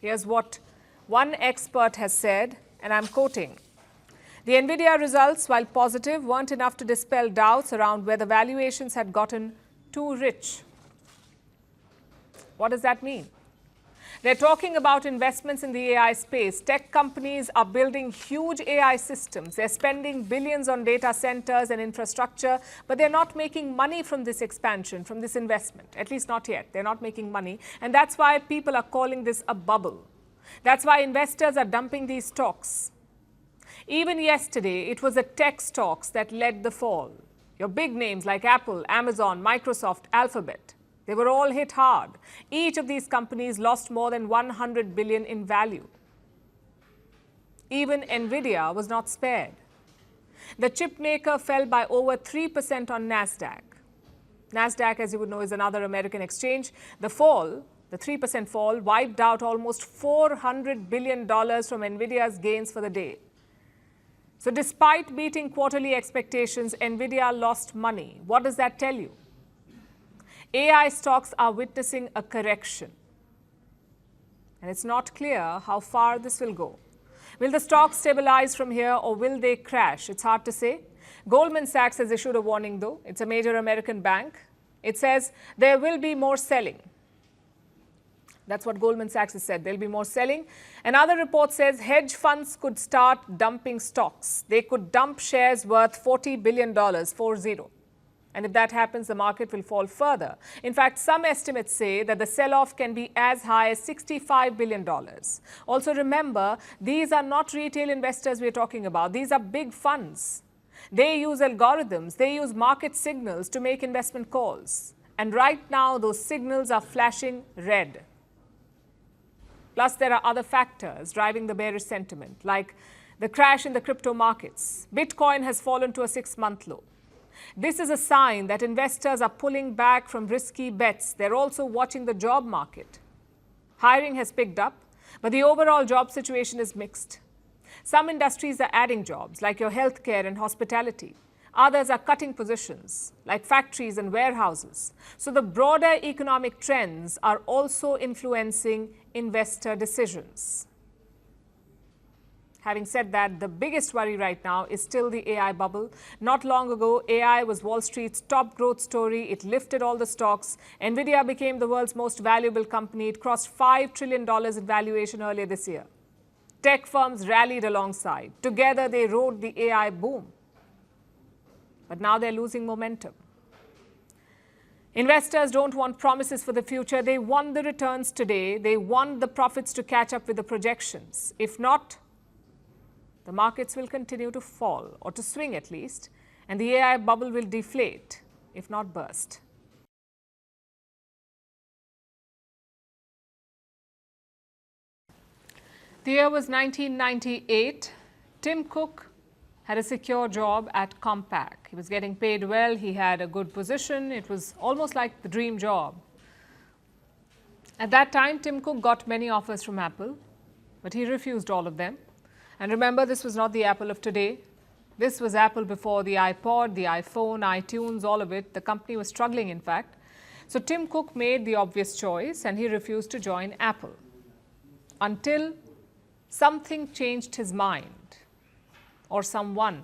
Here's what one expert has said, and I'm quoting. The NVIDIA results, while positive, weren't enough to dispel doubts around whether valuations had gotten too rich. What does that mean? They're talking about investments in the AI space. Tech companies are building huge AI systems. They're spending billions on data centers and infrastructure, but they're not making money from this expansion, from this investment. At least not yet. They're not making money. And that's why people are calling this a bubble. That's why investors are dumping these stocks. Even yesterday, it was the tech stocks that led the fall. Your big names like Apple, Amazon, Microsoft, Alphabet. They were all hit hard. Each of these companies lost more than 100 billion in value. Even NVIDIA was not spared. The chip maker fell by over 3% on NASDAQ. NASDAQ, as you would know, is another American exchange. The fall, the 3% fall, wiped out almost $400 billion from NVIDIA's gains for the day. So despite beating quarterly expectations, NVIDIA lost money. What does that tell you? AI stocks are witnessing a correction. And it's not clear how far this will go. Will the stocks stabilize from here or will they crash? It's hard to say. Goldman Sachs has issued a warning, though. It's a major American bank. It says there will be more selling. That's what Goldman Sachs has said. There'll be more selling. Another report says hedge funds could start dumping stocks. They could dump shares worth $40 billion, 40. And if that happens, the market will fall further. In fact, some estimates say that the sell-off can be as high as $65 billion. Also remember, these are not retail investors we're talking about. These are big funds. They use algorithms. They use market signals to make investment calls. And right now, those signals are flashing red. Plus, there are other factors driving the bearish sentiment, like the crash in the crypto markets. Bitcoin has fallen to a 6-month low. This is a sign that investors are pulling back from risky bets. They're also watching the job market. Hiring has picked up, but the overall job situation is mixed. Some industries are adding jobs, like your healthcare and hospitality. Others are cutting positions, like factories and warehouses. So the broader economic trends are also influencing investor decisions. Having said that, the biggest worry right now is still the AI bubble. Not long ago, AI was Wall Street's top growth story. It lifted all the stocks. NVIDIA became the world's most valuable company. It crossed $5 trillion in valuation earlier this year. Tech firms rallied alongside. Together, they rode the AI boom. But now they're losing momentum. Investors don't want promises for the future. They want the returns today. They want the profits to catch up with the projections. If not, the markets will continue to fall, or to swing at least, and the AI bubble will deflate, if not burst. The year was 1998. Tim Cook had a secure job at Compaq. He was getting paid well. He had a good position. It was almost like the dream job. At that time, Tim Cook got many offers from Apple, but he refused all of them. And remember, this was not the Apple of today. This was Apple before the iPod, the iPhone, iTunes, all of it. The company was struggling, in fact. So Tim Cook made the obvious choice and he refused to join Apple until something changed his mind, or someone.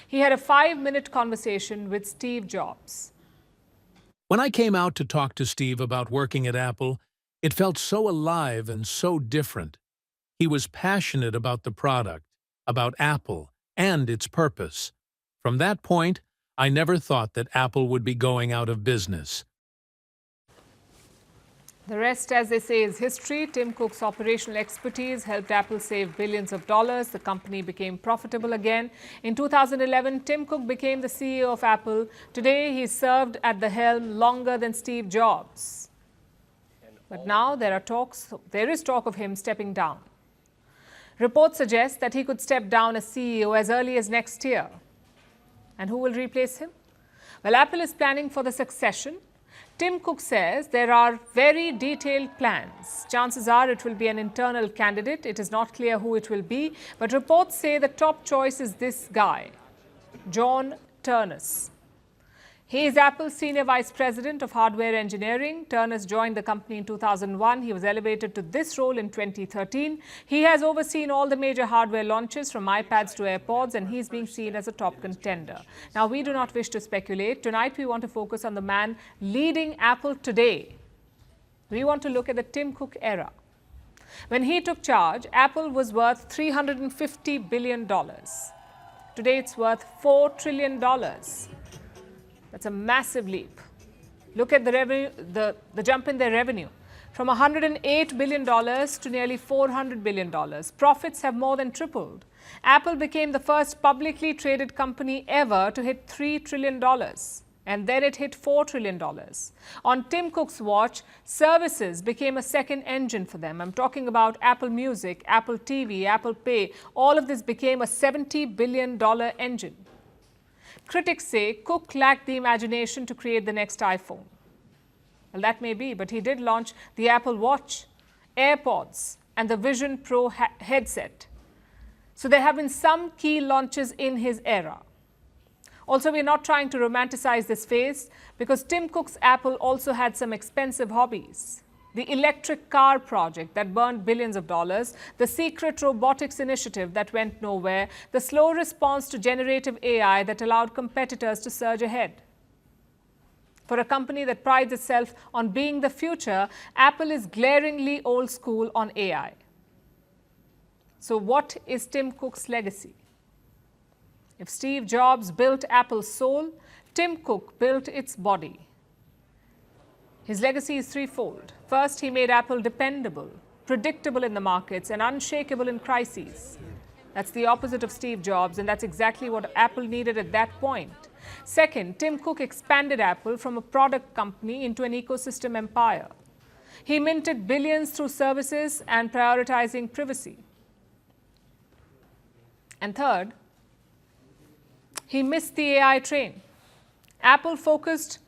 He had a 5-minute conversation with Steve Jobs. When I came out to talk to Steve about working at Apple, it felt so alive and so different. He was passionate about the product, about Apple, and its purpose. From that point, I never thought that Apple would be going out of business. The rest, as they say, is history. Tim Cook's operational expertise helped Apple save billions of dollars. The company became profitable again. In 2011, Tim Cook became the CEO of Apple. Today, he served at the helm longer than Steve Jobs. But now there is talk of him stepping down. Reports suggest that he could step down as CEO as early as next year. And who will replace him? Well, Apple is planning for the succession. Tim Cook says there are very detailed plans. Chances are it will be an internal candidate. It is not clear who it will be, but reports say the top choice is this guy, John Ternus. He is Apple's Senior Vice President of Hardware Engineering. Ternus joined the company in 2001. He was elevated to this role in 2013. He has overseen all the major hardware launches from iPads to AirPods, and he's being seen as a top contender. Now, we do not wish to speculate. Tonight, we want to focus on the man leading Apple today. We want to look at the Tim Cook era. When he took charge, Apple was worth $350 billion. Today, it's worth $4 trillion. That's a massive leap. Look at the revenue, the jump in their revenue from $108 billion to nearly $400 billion. Profits have more than tripled. Apple became the first publicly traded company ever to hit $3 trillion. And then it hit $4 trillion. On Tim Cook's watch, services became a second engine for them. I'm talking about Apple Music, Apple TV, Apple Pay. All of this became a $70 billion engine. Critics say Cook lacked the imagination to create the next iPhone. Well, that may be, but he did launch the Apple Watch, AirPods, and the Vision Pro headset. So there have been some key launches in his era. Also, we're not trying to romanticize this phase because Tim Cook's Apple also had some expensive hobbies. The electric car project that burned billions of dollars, the secret robotics initiative that went nowhere, the slow response to generative AI that allowed competitors to surge ahead. For a company that prides itself on being the future, Apple is glaringly old school on AI. So what is Tim Cook's legacy? If Steve Jobs built Apple's soul, Tim Cook built its body. His legacy is threefold. First, he made Apple dependable, predictable in the markets, and unshakable in crises. That's the opposite of Steve Jobs, and that's exactly what Apple needed at that point. Second, Tim Cook expanded Apple from a product company into an ecosystem empire. He minted billions through services and prioritizing privacy. And third, he missed the AI train. Apple focused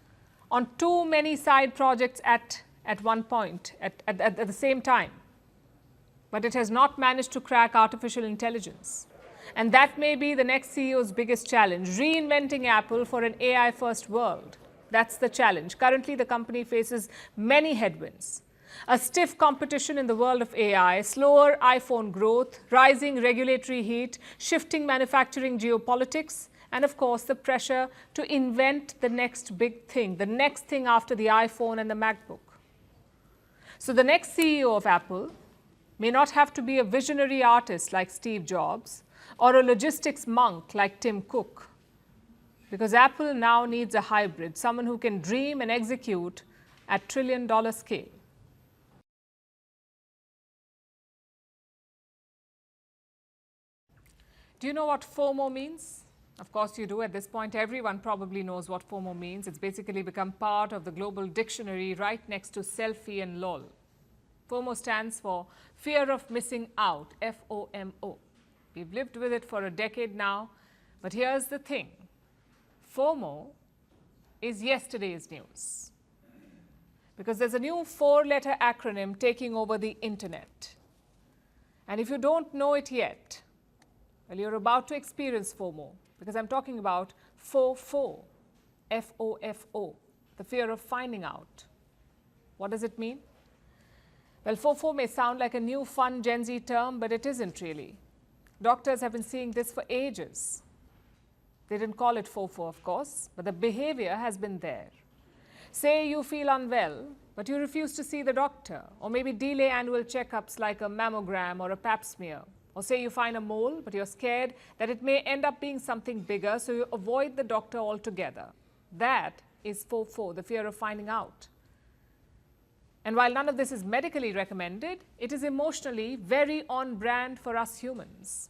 on too many side projects at one point, at the same time. But it has not managed to crack artificial intelligence. And that may be the next CEO's biggest challenge, reinventing Apple for an AI-first world. That's the challenge. Currently, the company faces many headwinds. A stiff competition in the world of AI, slower iPhone growth, rising regulatory heat, shifting manufacturing geopolitics, and of course, the pressure to invent the next big thing, the next thing after the iPhone and the MacBook. So the next CEO of Apple may not have to be a visionary artist like Steve Jobs or a logistics monk like Tim Cook, because Apple now needs a hybrid, someone who can dream and execute at trillion-dollar scale. Do you know what FOMO means? Of course you do. At this point, everyone probably knows what FOMO means. It's basically become part of the global dictionary right next to selfie and lol. FOMO stands for fear of missing out, F-O-M-O. We've lived with it for a decade now, but here's the thing. FOMO is yesterday's news because there's a new 4-letter acronym taking over the internet. And if you don't know it yet, well, you're about to experience FOMO, because I'm talking about FOFO, F-O-F-O, the fear of finding out. What does it mean? Well, FOFO may sound like a new fun Gen Z term, but it isn't really. Doctors have been seeing this for ages. They didn't call it FOFO, of course, but the behavior has been there. Say you feel unwell, but you refuse to see the doctor, or maybe delay annual checkups like a mammogram or a pap smear. Or say you find a mole, but you're scared that it may end up being something bigger, so you avoid the doctor altogether. That is FOFO, the fear of finding out. And while none of this is medically recommended, it is emotionally very on brand for us humans.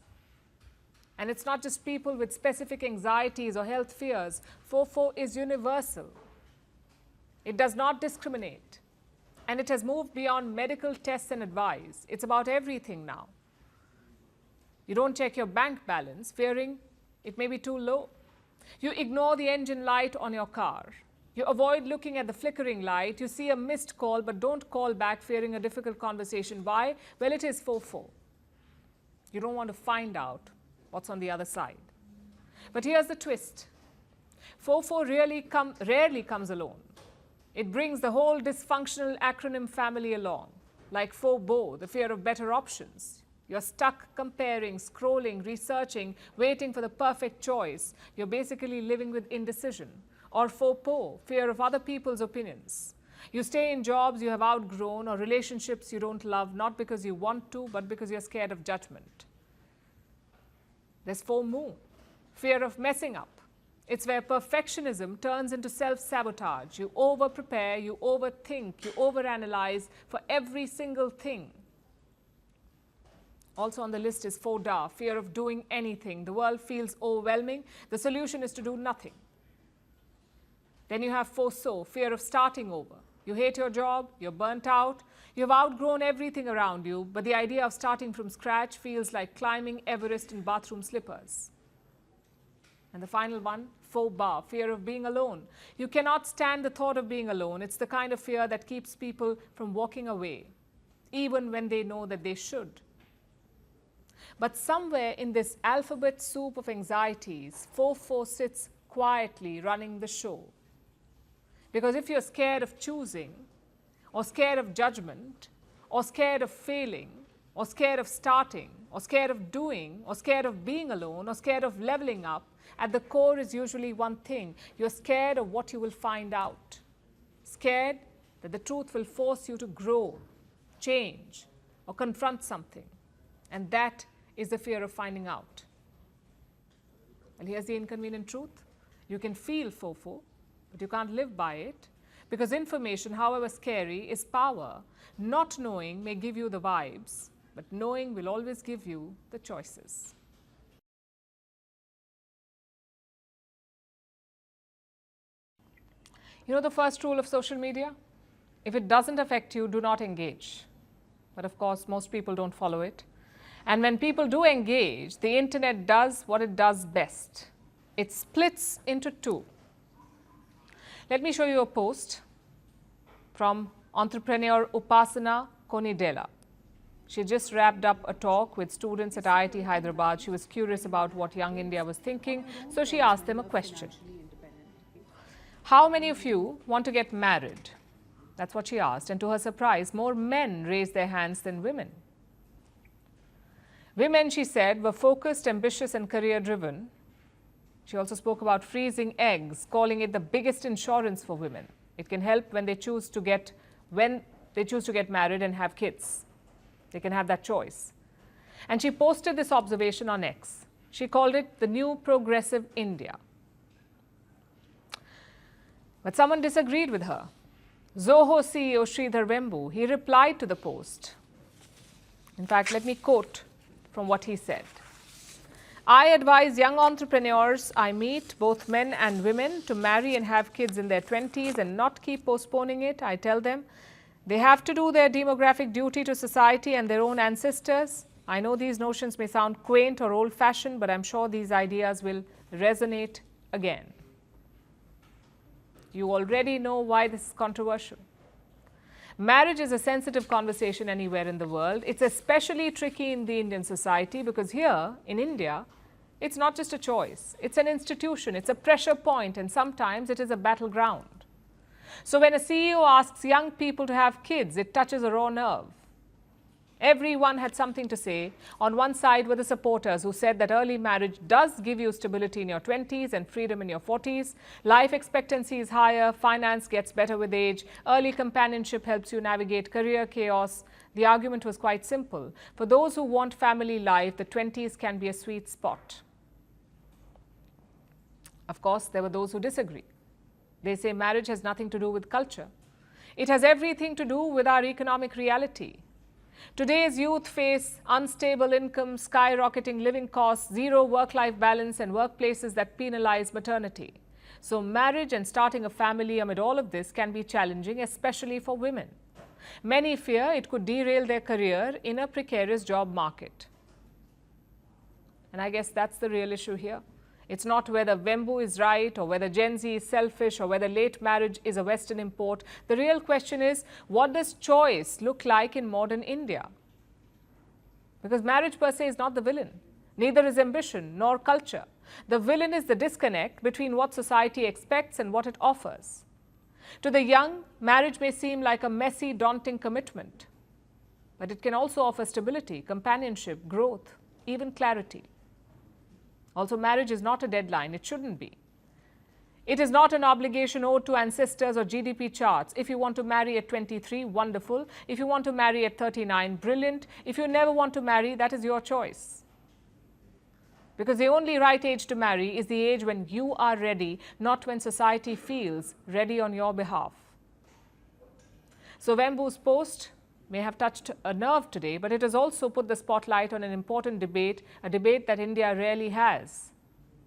And it's not just people with specific anxieties or health fears. FOFO is universal. It does not discriminate. And it has moved beyond medical tests and advice. It's about everything now. You don't check your bank balance, fearing it may be too low. You ignore the engine light on your car. You avoid looking at the flickering light. You see a missed call, but don't call back fearing a difficult conversation. Why? Well, it is 4-4. You don't want to find out what's on the other side. But here's the twist. 4-4 rarely comes alone. It brings the whole dysfunctional acronym family along, like FOBO, the fear of better options. You're stuck comparing, scrolling, researching, waiting for the perfect choice. You're basically living with indecision. Or FOPO, fear of other people's opinions. You stay in jobs you have outgrown or relationships you don't love, not because you want to, but because you're scared of judgment. There's FOMO, fear of messing up. It's where perfectionism turns into self-sabotage. You over-prepare, you overthink, you overanalyze for every single thing. Also on the list is FODA, fear of doing anything. The world feels overwhelming. The solution is to do nothing. Then you have FOSO, fear of starting over. You hate your job, you're burnt out, you've outgrown everything around you, but the idea of starting from scratch feels like climbing Everest in bathroom slippers. And the final one, FOBA, fear of being alone. You cannot stand the thought of being alone. It's the kind of fear that keeps people from walking away, even when they know that they should. But somewhere in this alphabet soup of anxieties, 4-4 sits quietly running the show. Because if you're scared of choosing, or scared of judgment, or scared of failing, or scared of starting, or scared of doing, or scared of being alone, or scared of leveling up, at the core is usually one thing. You're scared of what you will find out. Scared that the truth will force you to grow, change, or confront something. And that is the fear of finding out. Well, here's the inconvenient truth. You can feel FOFO, but you can't live by it, because information, however scary, is power. Not knowing may give you the vibes, but knowing will always give you the choices. You know the first rule of social media? If it doesn't affect you, do not engage. But of course, most people don't follow it. And when people do engage, the internet does what it does best. It splits into two. Let me show you a post from entrepreneur Upasana Konidela. She just wrapped up a talk with students at IIT Hyderabad. She was curious about what young India was thinking, so she asked them a question. How many of you want to get married? That's what she asked. And to her surprise, more men raised their hands than women. Women, she said, were focused, ambitious, and career-driven. She also spoke about freezing eggs, calling it the biggest insurance for women. It can help when they choose to get married and have kids. They can have that choice. And she posted this observation on X. She called it the new progressive India. But someone disagreed with her. Zoho CEO Sridhar Vembu, he replied to the post. In fact, let me quote from what he said. I advise young entrepreneurs I meet, both men and women, to marry and have kids in their 20s and not keep postponing it. I tell them they have to do their demographic duty to society and their own ancestors. I know these notions may sound quaint or old-fashioned, but I'm sure these ideas will resonate again. You already know why this is controversial. Marriage is a sensitive conversation anywhere in the world. It's especially tricky in the Indian society because here in India, it's not just a choice. It's an institution. It's a pressure point, and sometimes it is a battleground. So when a CEO asks young people to have kids, it touches a raw nerve. Everyone had something to say. On one side were the supporters who said that early marriage does give you stability in your 20s and freedom in your 40s. Life expectancy is higher, finance gets better with age, early companionship helps you navigate career chaos. The argument was quite simple. For those who want family life, the 20s can be a sweet spot. Of course, there were those who disagree. They say marriage has nothing to do with culture. It has everything to do with our economic reality. Today's youth face unstable incomes, skyrocketing living costs, zero work-life balance, and workplaces that penalize maternity. So marriage and starting a family amid all of this can be challenging, especially for women. Many fear it could derail their career in a precarious job market. And I guess that's the real issue here. It's not whether Wembu is right or whether Gen Z is selfish or whether late marriage is a Western import. The real question is, what does choice look like in modern India? Because marriage per se is not the villain. Neither is ambition nor culture. The villain is the disconnect between what society expects and what it offers. To the young, marriage may seem like a messy, daunting commitment, but it can also offer stability, companionship, growth, even clarity. Also, marriage is not a deadline. It shouldn't be. It is not an obligation owed to ancestors or GDP charts. If you want to marry at 23, wonderful. If you want to marry at 39, brilliant. If you never want to marry, that is your choice. Because the only right age to marry is the age when you are ready, not when society feels ready on your behalf. So Wembu's post may have touched a nerve today, but it has also put the spotlight on an important debate, a debate that India rarely has.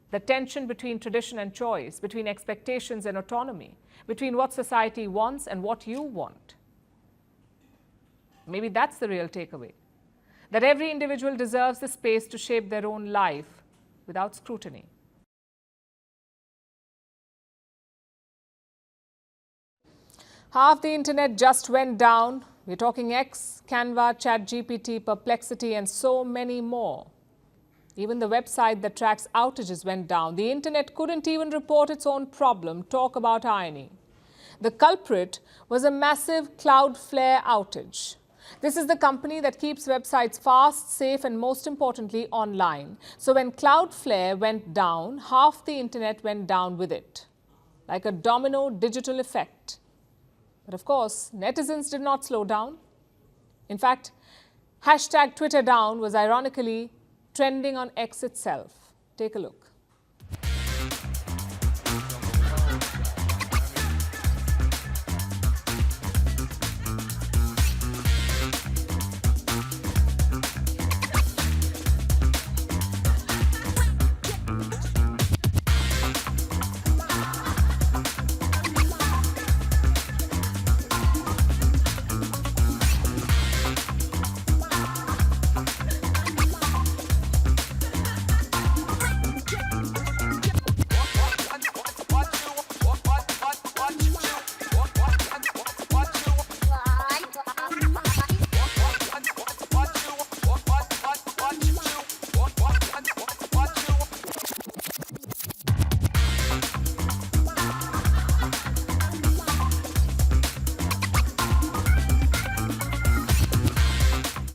The tension between tradition and choice, between expectations and autonomy, between what society wants and what you want. Maybe that's the real takeaway, that every individual deserves the space to shape their own life without scrutiny. Half the internet just went down. We're talking X, Canva, ChatGPT, Perplexity, and so many more. Even the website that tracks outages went down. The internet couldn't even report its own problem. Talk about irony. The culprit was a massive Cloudflare outage. This is the company that keeps websites fast, safe, and most importantly, online. So when Cloudflare went down, half the internet went down with it, like a domino digital effect. But of course, netizens did not slow down. In fact, #TwitterDown was ironically trending on X itself. Take a look.